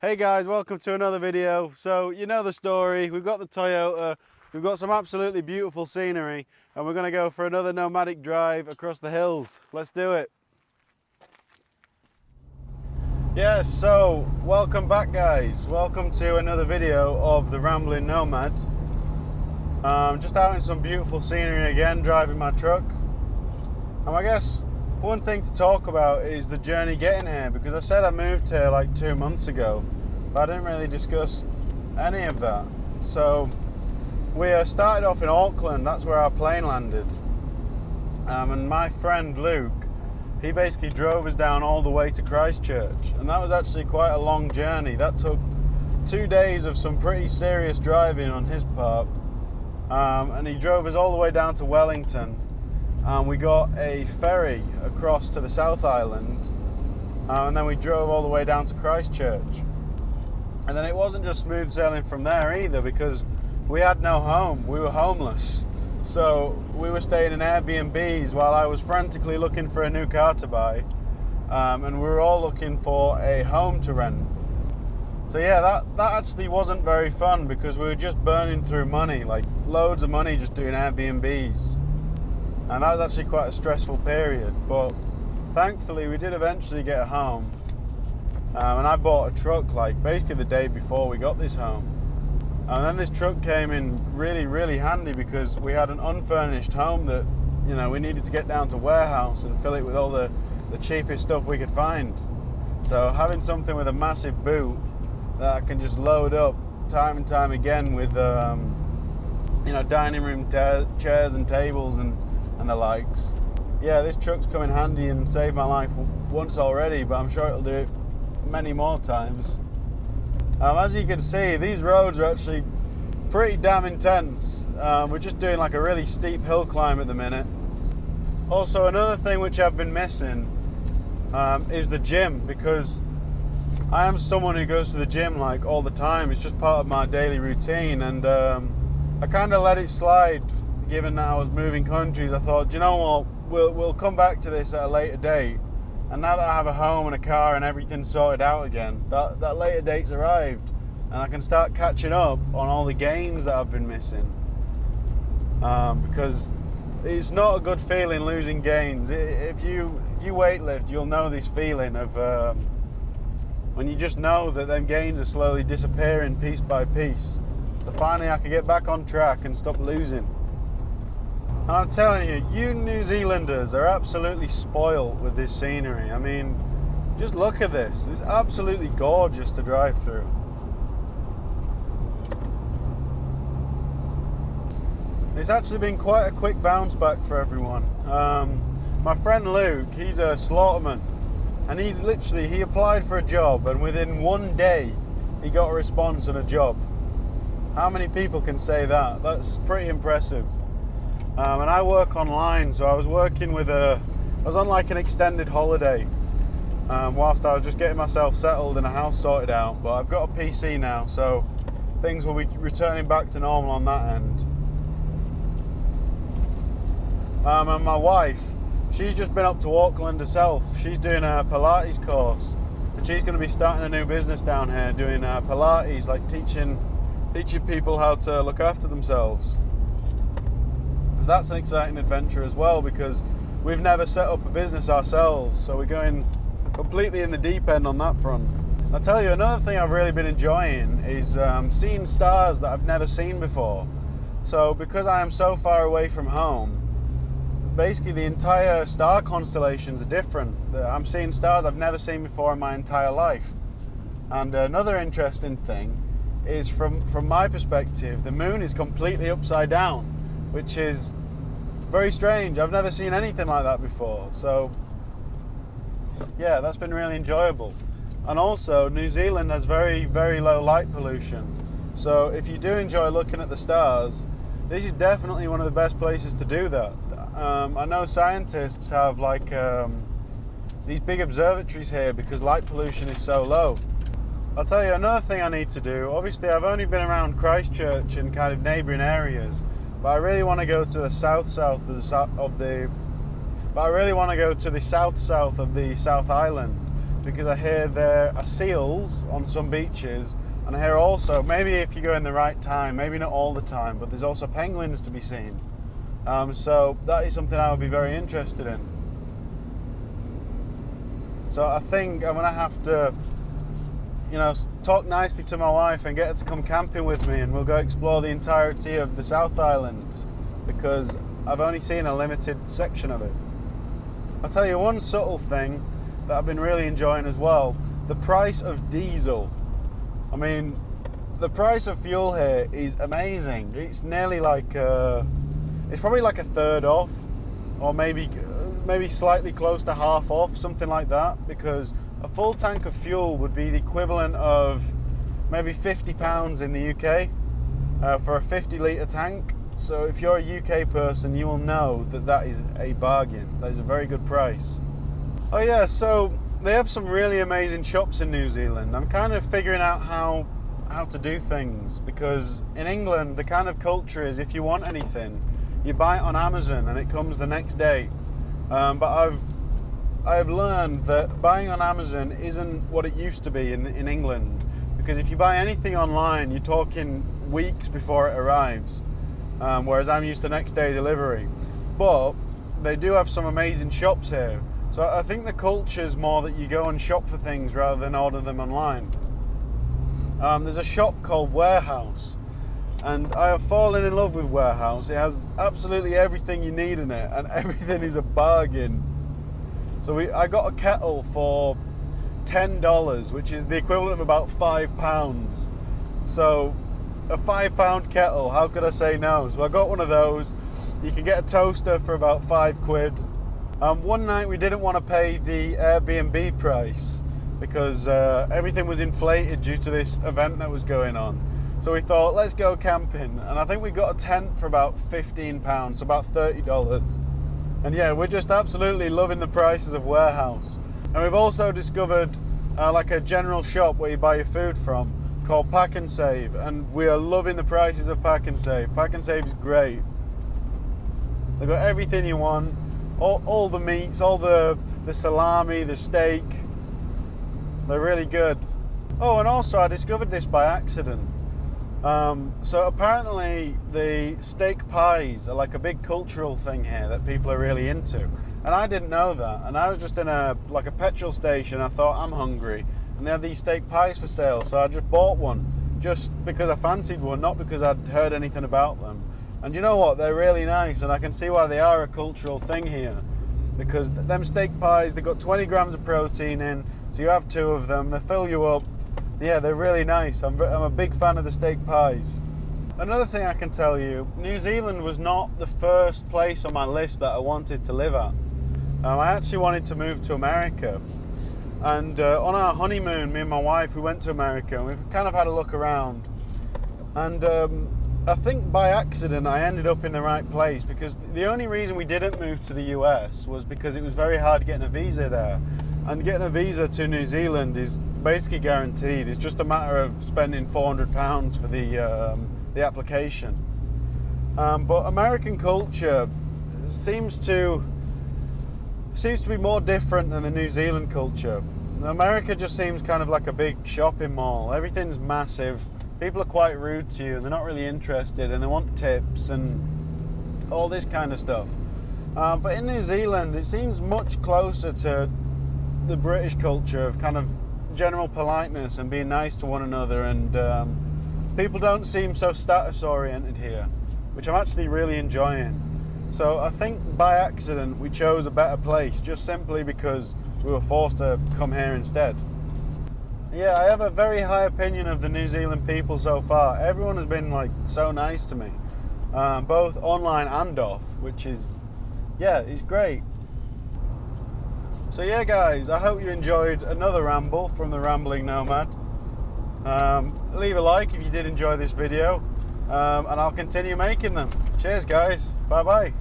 Hey guys, welcome to another video. So you know the story, we've got the Toyota, we've got some absolutely beautiful scenery, and we're going to go for another nomadic drive across the hills. Let's do it. Yes, so welcome back guys. Welcome to another video of the Rambling Nomad. Just out in some beautiful scenery again, driving my truck. And I guess one thing to talk about is the journey getting here, because I said I moved here like 2 months ago, but I didn't really discuss any of that. So we started off in Auckland, that's where our plane landed. And my friend Luke, he basically drove us down all the way to Christchurch, and that was actually quite a long journey. That took 2 days of some pretty serious driving on his part, and he drove us all the way down to Wellington. And we got a ferry across to the South Island, and then we drove all the way down to Christchurch. And then it wasn't just smooth sailing from there either, because we had no home. We were homeless, so we were staying in Airbnbs while I was frantically looking for a new car to buy, and we were all looking for a home to rent. So yeah, that actually wasn't very fun, because we were just burning through money, like loads of money just doing Airbnbs. And that was actually quite a stressful period, but thankfully we did eventually get a home. And I bought a truck like basically the day before we got this home. And then this truck came in really handy, because we had an unfurnished home that, you know, we needed to get down to warehouse and fill it with all the cheapest stuff we could find. So having something with a massive boot that I can just load up time and time again with, you know, dining room chairs and tables and the likes. Yeah, this truck's come in handy and saved my life once already, but I'm sure it'll do it many more times. As you can see, these roads are actually pretty damn intense. We're just doing like a really steep hill climb at the minute. Also, another thing which I've been missing is the gym, because I am someone who goes to the gym like all the time. It's just part of my daily routine, and I kind of let it slide. Given that I was moving countries, I thought, do you know what, we'll come back to this at a later date. And now that I have a home and a car and everything sorted out again, that later date's arrived, and I can start catching up on all the gains that I've been missing. Because it's not a good feeling losing gains. If you weightlift, you'll know this feeling of when you just know that them gains are slowly disappearing piece by piece. So finally I can get back on track and stop losing. And I'm telling you, you New Zealanders are absolutely spoiled with this scenery. I mean, just look at this. It's absolutely gorgeous to drive through. It's actually been quite a quick bounce back for everyone. My friend Luke, he's a slaughterman, and he applied for a job, and within 1 day he got a response and a job. How many people can say that? That's pretty impressive. And I work online, so I was on like an extended holiday whilst I was just getting myself settled and a house sorted out. But I've got a PC now, so things will be returning back to normal on that end. And my wife, she's just been up to Auckland herself. She's doing a Pilates course, and she's going to be starting a new business down here doing Pilates, like teaching people how to look after themselves. That's an exciting adventure as well, because we've never set up a business ourselves, so we're going completely in the deep end on that front. I'll tell you, another thing I've really been enjoying is seeing stars that I've never seen before. So because I am so far away from home, basically the entire star constellations are different. I'm seeing stars I've never seen before in my entire life. And another interesting thing is, from my perspective, the moon is completely upside down, which is very strange. I've never seen anything like that before. So yeah, that's been really enjoyable. And also, New Zealand has very low light pollution. So if you do enjoy looking at the stars, this is definitely one of the best places to do that. I know scientists have like these big observatories here because light pollution is so low. I'll tell you another thing I need to do. Obviously, I've only been around Christchurch and kind of neighbouring areas, but I really want to go to the south of the South Island, because I hear there are seals on some beaches, and I hear also, maybe if you go in the right time, maybe not all the time, but there's also penguins to be seen. So that is something I would be very interested in. So I think I'm gonna have to, talk nicely to my wife and get her to come camping with me, and we'll go explore the entirety of the South Island, because I've only seen a limited section of it. I'll tell you one subtle thing that I've been really enjoying as well: the price of diesel. I mean, the price of fuel here is amazing. It's nearly like it's probably like a third off, or maybe slightly close to half off, something like that, because a full tank of fuel would be the equivalent of maybe £50 in the UK for a 50-litre tank. So if you're a UK person, you will know that that is a bargain. That is a very good price. Oh yeah, so they have some really amazing shops in New Zealand. I'm kind of figuring out how to do things, because in England the kind of culture is, if you want anything, you buy it on Amazon and it comes the next day. But I've learned that buying on Amazon isn't what it used to be in England, because if you buy anything online, you're talking weeks before it arrives, whereas I'm used to next day delivery. But they do have some amazing shops here, so I think the culture is more that you go and shop for things rather than order them online. There's a shop called Warehouse, and I have fallen in love with Warehouse. It has absolutely everything you need in it, and everything is a bargain. So I got a kettle for $10, which is the equivalent of about £5. So a £5 kettle, how could I say no? So I got one of those. You can get a toaster for about £5. One night we didn't want to pay the Airbnb price because everything was inflated due to this event that was going on. So we thought, let's go camping. And I think we got a tent for about £15, so about $30. And yeah, we're just absolutely loving the prices of Warehouse. And we've also discovered like a general shop where you buy your food from, called Pack and Save, and we are loving the prices of Pack and Save. Pack and Save is great. They've got everything you want, all the meats, all the salami, the steak. They're really good. Oh, and also I discovered this by accident. So apparently the steak pies are like a big cultural thing here that people are really into, and I didn't know that. And I was just in a petrol station. I thought, I'm hungry, and they had these steak pies for sale, so I just bought one just because I fancied one, not because I'd heard anything about them. And you know what, they're really nice, and I can see why they are a cultural thing here, because them steak pies, they've got 20 grams of protein in, so you have 2 of them, they fill you up. Yeah, they're really nice. I'm a big fan of the steak pies. Another thing I can tell you, New Zealand was not the first place on my list that I wanted to live at. I actually wanted to move to America. And on our honeymoon, me and my wife, we went to America, and we've kind of had a look around. And I think by accident I ended up in the right place, because the only reason we didn't move to the US was because it was very hard getting a visa there. And getting a visa to New Zealand is basically guaranteed. It's just a matter of spending £400 for the application. But American culture seems to be more different than the New Zealand culture. America just seems kind of like a big shopping mall. Everything's massive. People are quite rude to you, and they're not really interested, and they want tips and all this kind of stuff. But in New Zealand, it seems much closer to the British culture of kind of general politeness and being nice to one another, and people don't seem so status oriented here, which I'm actually really enjoying. So I think by accident we chose a better place, just simply because we were forced to come here instead. Yeah, I have a very high opinion of the New Zealand people so far. Everyone has been like so nice to me, both online and off, which is, yeah, it's great. So yeah guys, I hope you enjoyed another ramble from the Rambling Nomad. Leave a like if you did enjoy this video, and I'll continue making them. Cheers guys, bye bye.